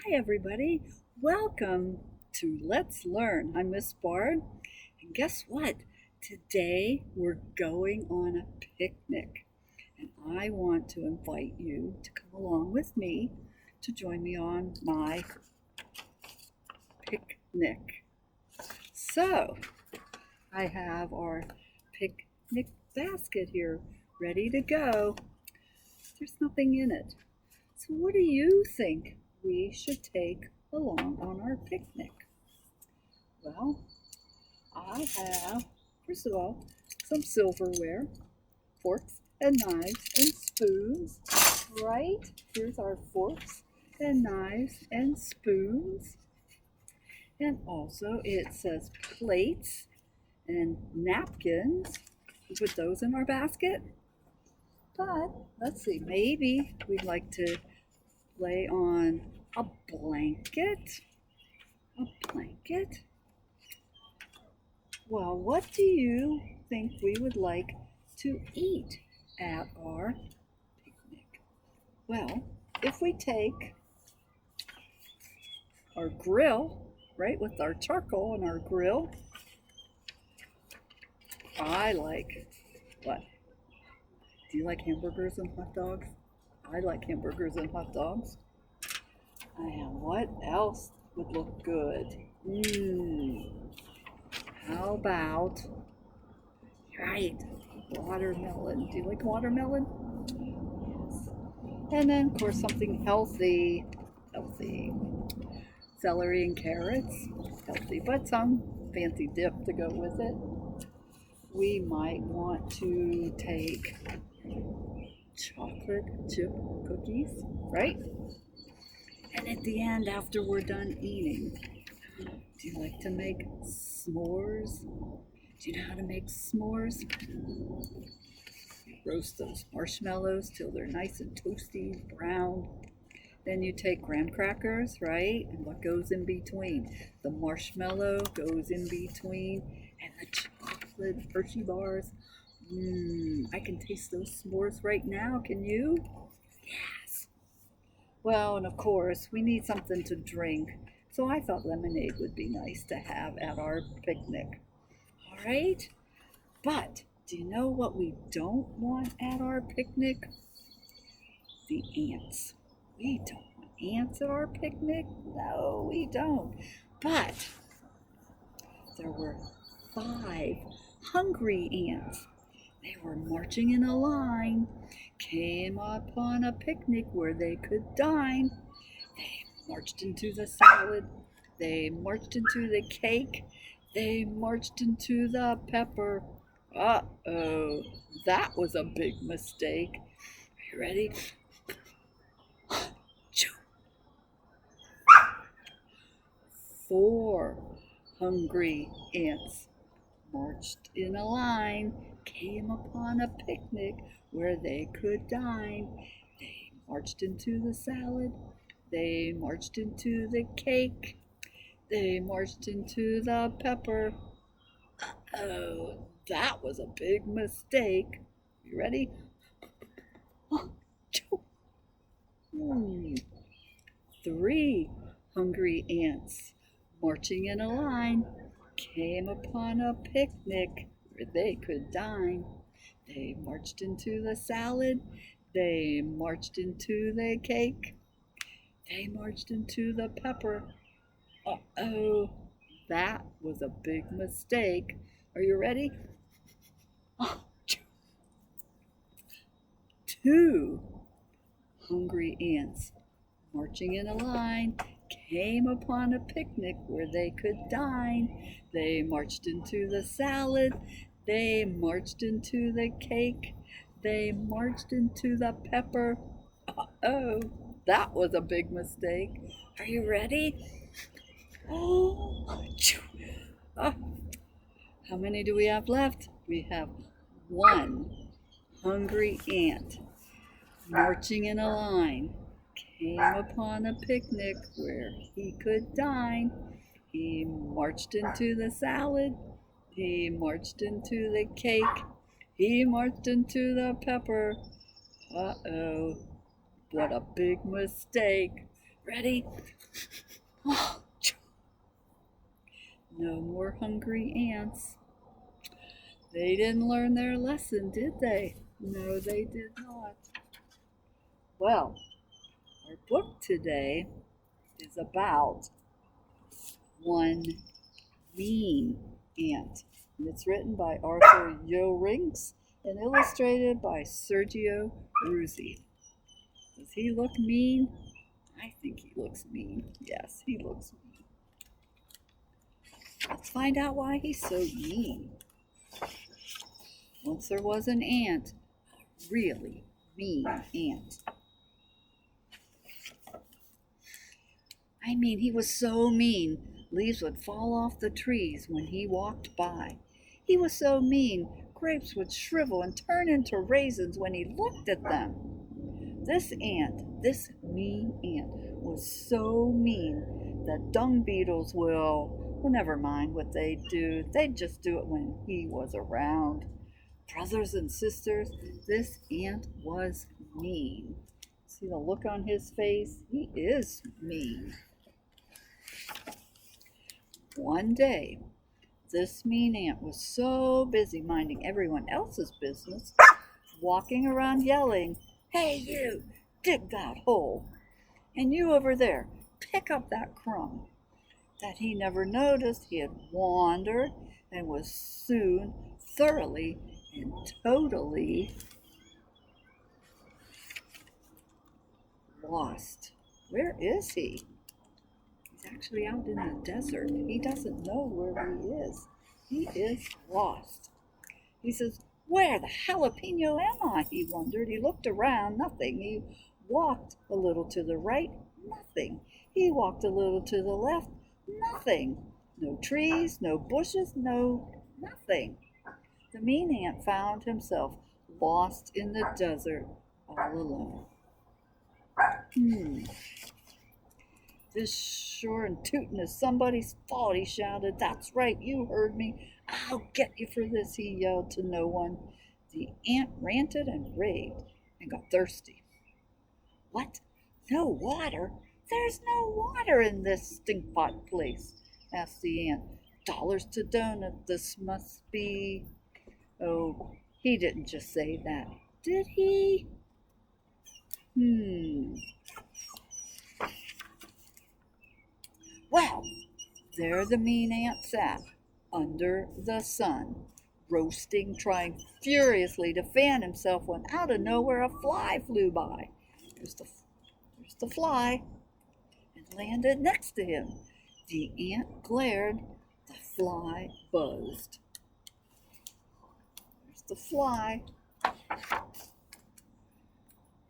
Hi, everybody. Welcome to Let's Learn. I'm Miss Barb, and guess what? Today we're going on a picnic, and I want to invite you to come along with me to join me on my picnic. So, I have our picnic basket here ready to go. There's nothing in it. So, what do you think we should take along on our picnic? Well, I have, first of all, some silverware, forks and knives and spoons. Right? Here's our forks and knives and spoons. And also it says plates and napkins. We put those in our basket. But let's see, maybe we'd like to lay on a blanket. A blanket? Well, what do you think we would like to eat at our picnic? Well, if we take our grill, right, with our charcoal and our grill, I like what? Do you like hamburgers and hot dogs? I like hamburgers and hot dogs. And what else would look good? How about, right, watermelon? Do you like watermelon? Yes. And then, of course, something healthy. Healthy. Celery and carrots. Healthy, but some fancy dip to go with it. We might want to take chocolate chip cookies, right? And at the end, after we're done eating, do you like to make s'mores? Do you know how to make s'mores? Roast those marshmallows till they're nice and toasty, brown. Then you take graham crackers, right? And what goes in between? The marshmallow goes in between, and the chocolate Hershey bars. I can taste those s'mores right now. Can you? Yes. Well, and of course, we need something to drink. So I thought lemonade would be nice to have at our picnic. All right? But do you know what we don't want at our picnic? The ants. We don't want ants at our picnic. No, we don't. But there were 5 hungry ants. They were marching in a line, came upon a picnic where they could dine. They marched into the salad. They marched into the cake. They marched into the pepper. Uh-oh, that was a big mistake. Are you ready? 4 hungry ants marched in a line, came upon a picnic where they could dine. They marched into the salad. They marched into the cake. They marched into the pepper. Oh, that was a big mistake. You ready? Hmm. 3 hungry ants, marching in a line, came upon a picnic where they could dine. They marched into the salad. They marched into the cake. They marched into the pepper. Uh-oh, that was a big mistake. Are you ready? 2 hungry ants, marching in a line, came upon a picnic where they could dine. They marched into the salad. They marched into the cake. They marched into the pepper. Uh-oh, that was a big mistake. Are you ready? Oh, how many do we have left? We have 1 hungry ant marching in a line, came upon a picnic where he could dine. He marched into the salad. He marched into the cake. He marched into the pepper. Uh-oh, what a big mistake. Ready? No more hungry ants. They didn't learn their lesson, did they? No, they did not. Well, our book today is about one mean ant. And it's written by Arthur Yorinks and illustrated by Sergio Ruzzi. Does he look mean? I think he looks mean. Yes, he looks mean. Let's find out why he's so mean. Once there was an ant, a really mean ant. I mean, he was so mean, leaves would fall off the trees when he walked by. He was so mean, grapes would shrivel and turn into raisins when he looked at them. This mean ant, was so mean that dung beetles well, never mind what they do. They'd just do it when he was around. Brothers and sisters, this ant was mean. See the look on his face? He is mean. One day, this mean ant was so busy minding everyone else's business, walking around yelling, "Hey you, dig that hole. And you over there, pick up that crumb," that he never noticed he had wandered and was soon thoroughly and totally lost. Where is he? He's actually out in the desert. He doesn't know where he is. He is lost. He says, "Where the jalapeno am I?" he wondered. He looked around, nothing. He walked a little to the right, nothing. He walked a little to the left, nothing. No trees, no bushes, nothing. The mean ant found himself lost in the desert all alone. This sure and tootin' is somebody's fault, he shouted. "That's right, you heard me. I'll get you for this," he yelled to no one. The ant ranted and raved and got thirsty. "What? No water? There's no water in this stinkpot place," asked the ant. "Dollars to donut, this must be." Oh, he didn't just say that, did he? Well, there the mean ant sat, under the sun, roasting, trying furiously to fan himself when out of nowhere a fly flew by. There's the fly, and landed next to him. The ant glared, the fly buzzed. There's the fly.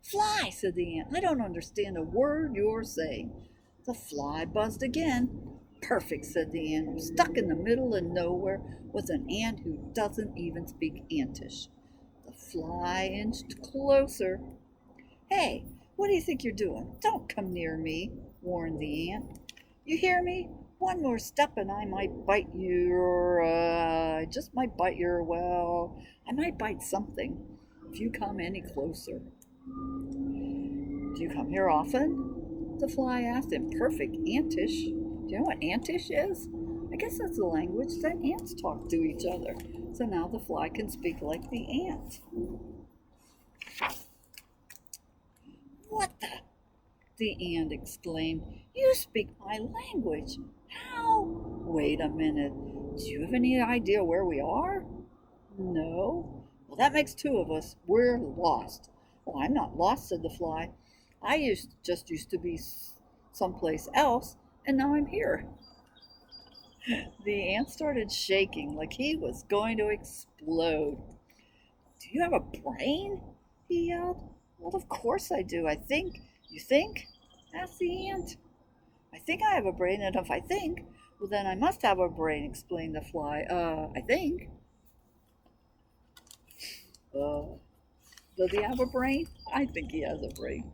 "Fly," said the ant. "I don't understand a word you're saying." The fly buzzed again. "Perfect," said the ant. "I'm stuck in the middle of nowhere with an ant who doesn't even speak antish." The fly inched closer. "Hey, what do you think you're doing? Don't come near me," warned the ant. "You hear me? One more step and I might bite I just might bite I might bite something if you come any closer." "Do you come here often?" the fly asked in perfect antish. Do you know what antish is? I guess that's the language that ants talk to each other. So now the fly can speak like the ant. "What the ant exclaimed. "You speak my language. How? Wait a minute. Do you have any idea where we are?" "No." "Well, that makes two of us. We're lost." "Oh, I'm not lost," said the fly. I used to be someplace else, and now I'm here." The ant started shaking like he was going to explode. "Do you have a brain?" he yelled. "Well, of course I do, I think." "You think?" asked the ant. "I think I have a brain, and if I think, well, then I must have a brain," explained the fly. I think. Does he have a brain? I think he has a brain."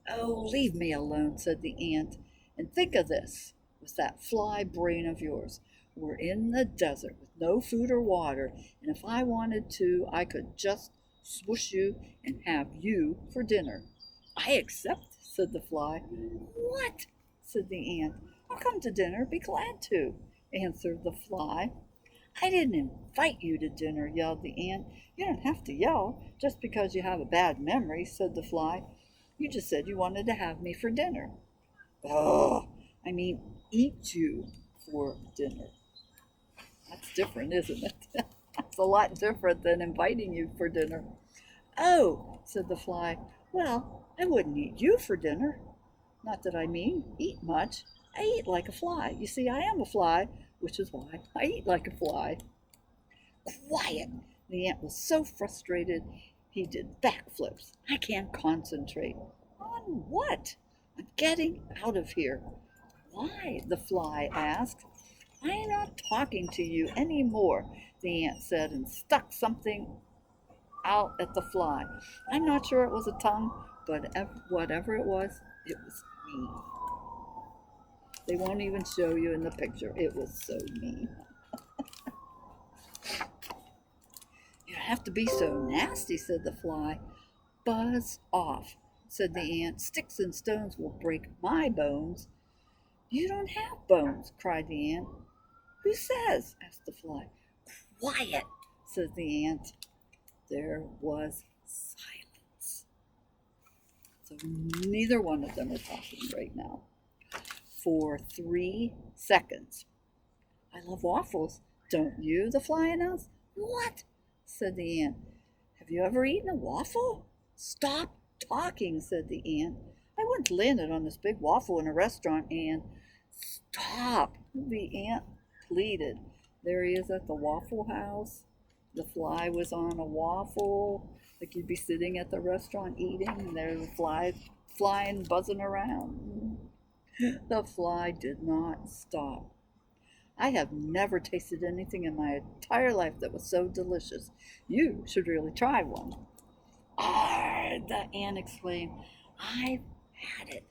"Oh, leave me alone," said the ant, "and think of this, with that fly brain of yours. We're in the desert with no food or water, and if I wanted to, I could just swoosh you and have you for dinner." "I accept," said the fly. What? Said the ant. I'll come to dinner, be glad to, answered the fly. I didn't invite you to dinner, yelled the ant. You don't have to yell just because you have a bad memory, said the fly. You just said you wanted to have me for dinner. Oh, I mean, eat you for dinner. That's different, isn't it? That's a lot different than inviting you for dinner. Oh, said the fly. Well, I wouldn't eat you for dinner. Not that I mean eat much. I eat like a fly. You see, I am a fly, which is why I eat like a fly. Quiet! The ant was so frustrated he did backflips. I can't concentrate. On what? I'm getting out of here. Why? The fly asked. I'm not talking to you any more, the ant said, and stuck something out at the fly. I'm not sure it was a tongue, but whatever it was mean. They won't even show you in the picture. It was so mean. You have to be so nasty, said the fly. Buzz off, said the ant. Sticks and stones will break my bones. You don't have bones, cried the ant. Who says? Asked the fly. Quiet, said the ant. There was silence. So neither one of them are talking right now. For 3 seconds. I love waffles, don't you? The fly announced. What? Said the ant. Have you ever eaten a waffle? Stop talking, said the ant. I once landed on this big waffle in a restaurant and... Stop, the ant pleaded. There he is at the Waffle House. The fly was on a waffle, like you'd be sitting at the restaurant eating, and there's a fly flying, buzzing around. The fly did not stop. I have never tasted anything in my entire life that was so delicious. You should really try one. Ah, the ant exclaimed. I've had it.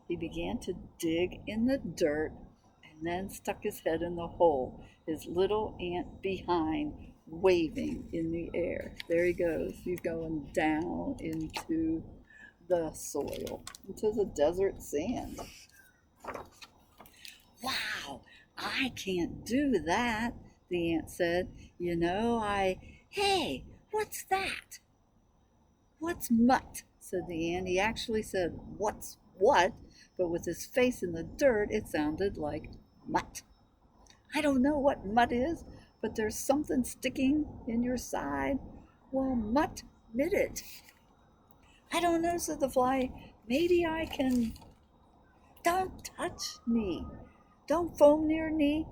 He began to dig in the dirt and then stuck his head in the hole, his little ant behind, waving in the air. There he goes. He's going down into the soil, into the desert sand. Wow, I can't do that, the ant said. You know, Hey, what's that? What's mutt? Said the ant. He actually said, what's what? But with his face in the dirt, it sounded like mutt. I don't know what mutt is, but there's something sticking in your side. Well, mutt bit it. I don't know, said the fly. Maybe I can... Don't touch me. Don't foam near me,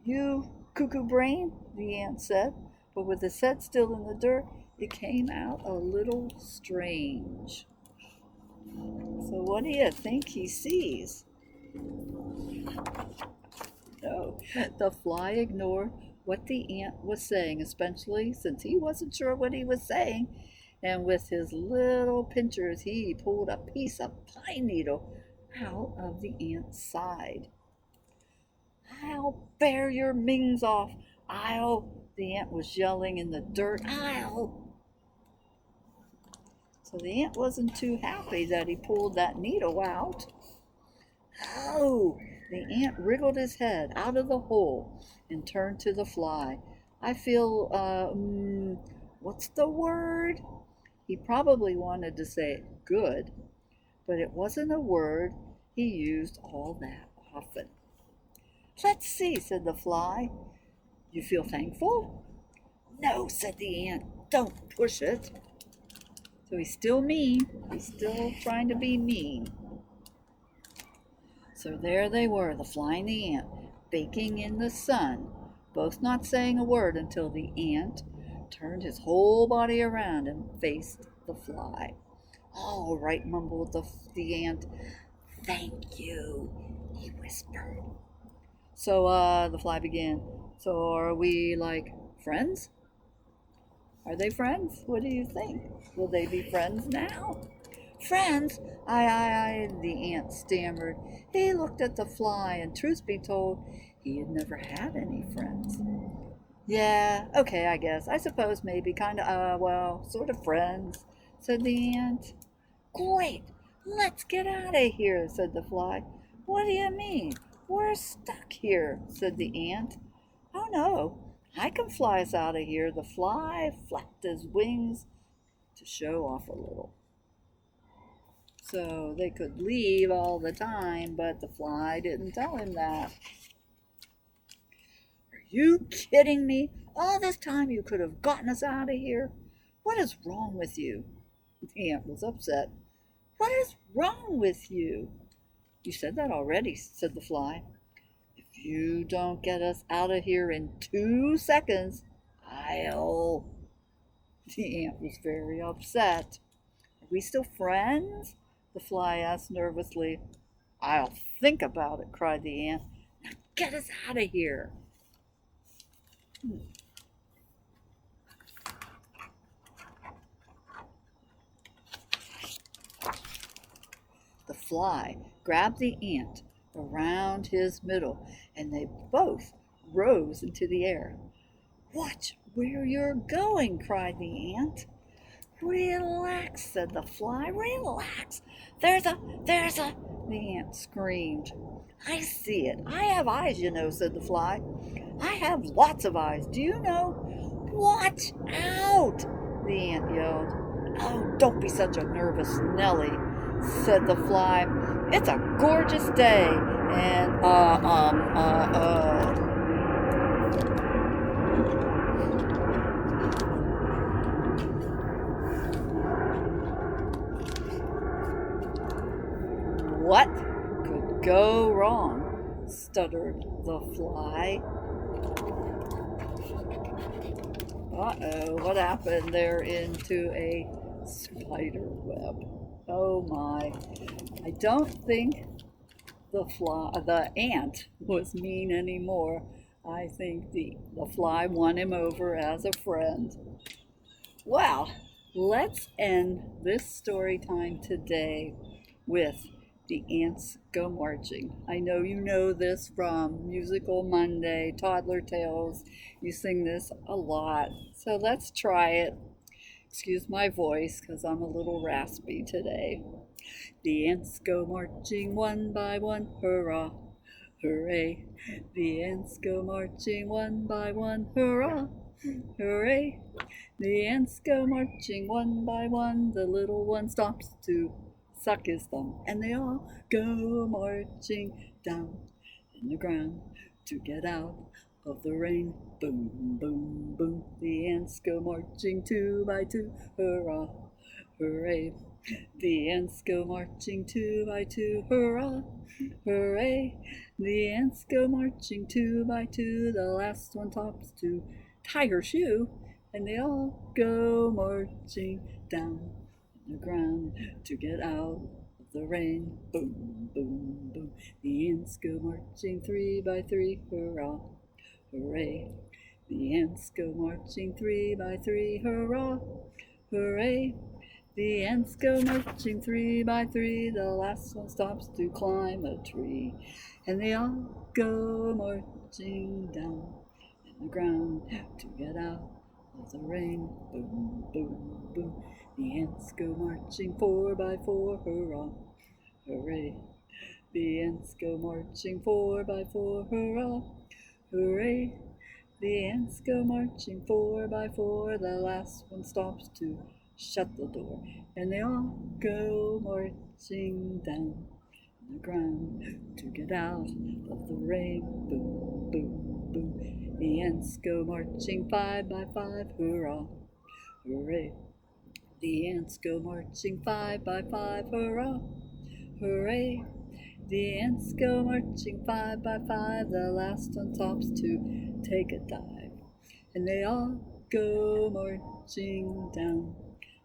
you cuckoo brain, the ant said. But with his head still in the dirt, it came out a little strange. So what do you think he sees? No, the fly ignored what the ant was saying, especially since he wasn't sure what he was saying. And with his little pincers, he pulled a piece of pine needle out of the ant's side. I'll bear your mings off. The ant was yelling in the dirt. So the ant wasn't too happy that he pulled that needle out. Oh, the ant wriggled his head out of the hole and turned to the fly. I feel, what's the word? He probably wanted to say good, but it wasn't a word he used all that often. Let's see, said the fly. You feel thankful? No, said the ant. Don't push it. So he's still mean. He's still trying to be mean. So there they were, the fly and the ant, baking in the sun, both not saying a word until the ant turned his whole body around and faced the fly. All right, mumbled the ant. Thank you, he whispered. So the fly began. So are we like friends? Are they friends? What do you think? Will they be friends now? Friends? The ant stammered. He looked at the fly, and truth be told, he had never had any friends. Yeah, okay, I guess. I suppose maybe sort of friends, said the ant. Great! Let's get out of here, said the fly. What do you mean? We're stuck here, said the ant. Oh no, I can fly us out of here. The fly flapped his wings to show off a little. So they could leave all the time, but the fly didn't tell him that. Are you kidding me? All this time you could have gotten us out of here? What is wrong with you? The ant was upset. What is wrong with you? You said that already, said the fly. If you don't get us out of here in 2 seconds, I'll... The ant was very upset. Are we still friends? The fly asked nervously. I'll think about it, cried the ant. Now get us out of here. The fly grabbed the ant around his middle, and they both rose into the air. Watch where you're going, cried the ant. Relax, said the fly. Relax. There's a... The ant screamed. I see it. I have eyes, you know, said the fly. I have lots of eyes. Do you know? Watch out, the ant yelled. Oh, don't be such a nervous Nelly, said the fly. It's a gorgeous day, and What could go wrong? Stuttered the fly. Uh-oh, what happened? They're into a spider web. Oh my. I don't think the ant was mean anymore. I think the fly won him over as a friend. Well, let's end this story time today with The Ants Go Marching. I know you know this from Musical Monday, Toddler Tales. You sing this a lot. So let's try it. Excuse my voice because I'm a little raspy today. The ants go marching one by one, hurrah, hooray. The ants go marching one by one, hurrah, hooray. The ants go marching one by one, the little one stops to suck his thumb, and they all go marching down in the ground to get out of the rain. Boom, boom, boom. The ants go marching 2 by 2, hurrah, hooray. The ants go marching 2 by 2, hurrah, hooray. The ants go marching 2 by 2, the last one stops to tie her shoe, and they all go marching down the ground to get out of the rain. Boom, boom, boom. The ants go marching 3 by 3, hurrah, hooray. The ants go marching 3 by 3, hurrah, hooray. The ants go marching 3 by 3, the last one stops to climb a tree, and they all go marching down in the ground to get out of the rain. Boom, boom, boom. The ants go marching 4 by 4, hurrah, hooray. The ants go marching 4 by 4, hurrah, hooray. The ants go marching 4 by 4, the last one stops to shut the door, and they all go marching down the ground to get out of the rain. Boom, boom, boom. The ants go marching 5 by 5, hurrah, hooray. The ants go marching 5 by 5, hurrah, hooray. The ants go marching 5 by 5, the last one stops to take a dive, and they all go marching down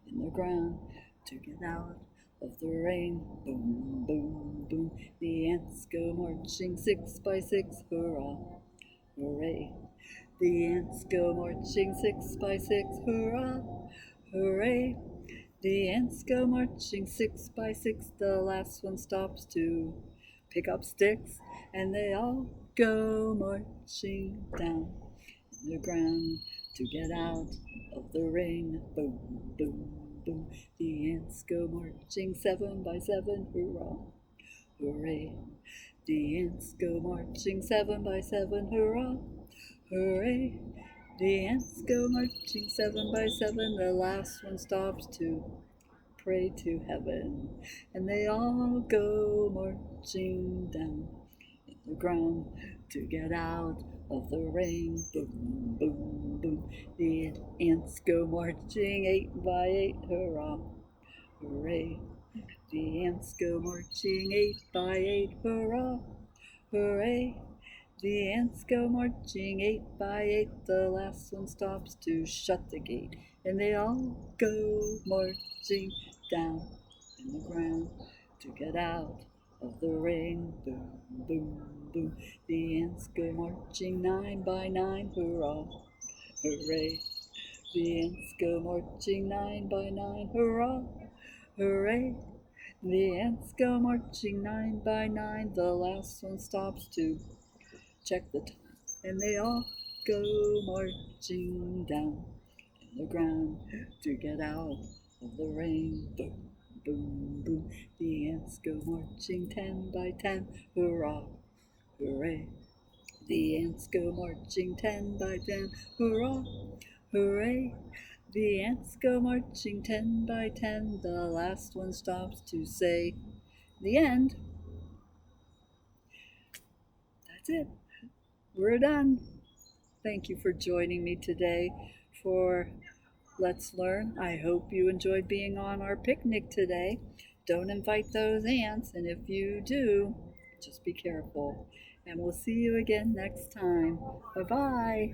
in the ground to get out of the rain. Boom, boom, boom. The ants go marching 6 by 6, hurrah, hooray. The ants go marching 6 by 6, hurrah, hooray. The ants go marching 6 by 6, the last one stops to pick up sticks, and they all go marching down the ground to get out of the rain. Boom, boom, boom. The ants go marching 7 by 7, hurrah, hooray. The ants go marching 7 by 7, hurrah, hooray. The ants go marching 7 by 7, the last one stops to pray to heaven. And they all go marching down the ground to get out of the rain. Boom, boom, boom. The ants go marching 8 by 8, hurrah, hooray. The ants go marching 8 by 8, hurrah, hooray. The ants go marching 8 by 8, the last one stops to shut the gate. And they all go marching down in the ground to get out of the rain. Boom, boom, boom. The ants go marching 9 by 9, hurrah, hooray. The ants go marching 9 by 9, hurrah, hooray. The ants go marching 9 by 9, the last one stops to check the time, and they all go marching down in the ground to get out of the rain. Boom, boom, boom. The ants go marching 10 by 10, hurrah, hooray. The ants go marching 10 by 10, hurrah, hooray. The ants go marching 10 by 10, the last one stops to say the end. That's it. We're done. Thank you for joining me today for Let's Learn. I hope you enjoyed being on our picnic today. Don't invite those ants, and if you do, just be careful. And we'll see you again next time. Bye-bye.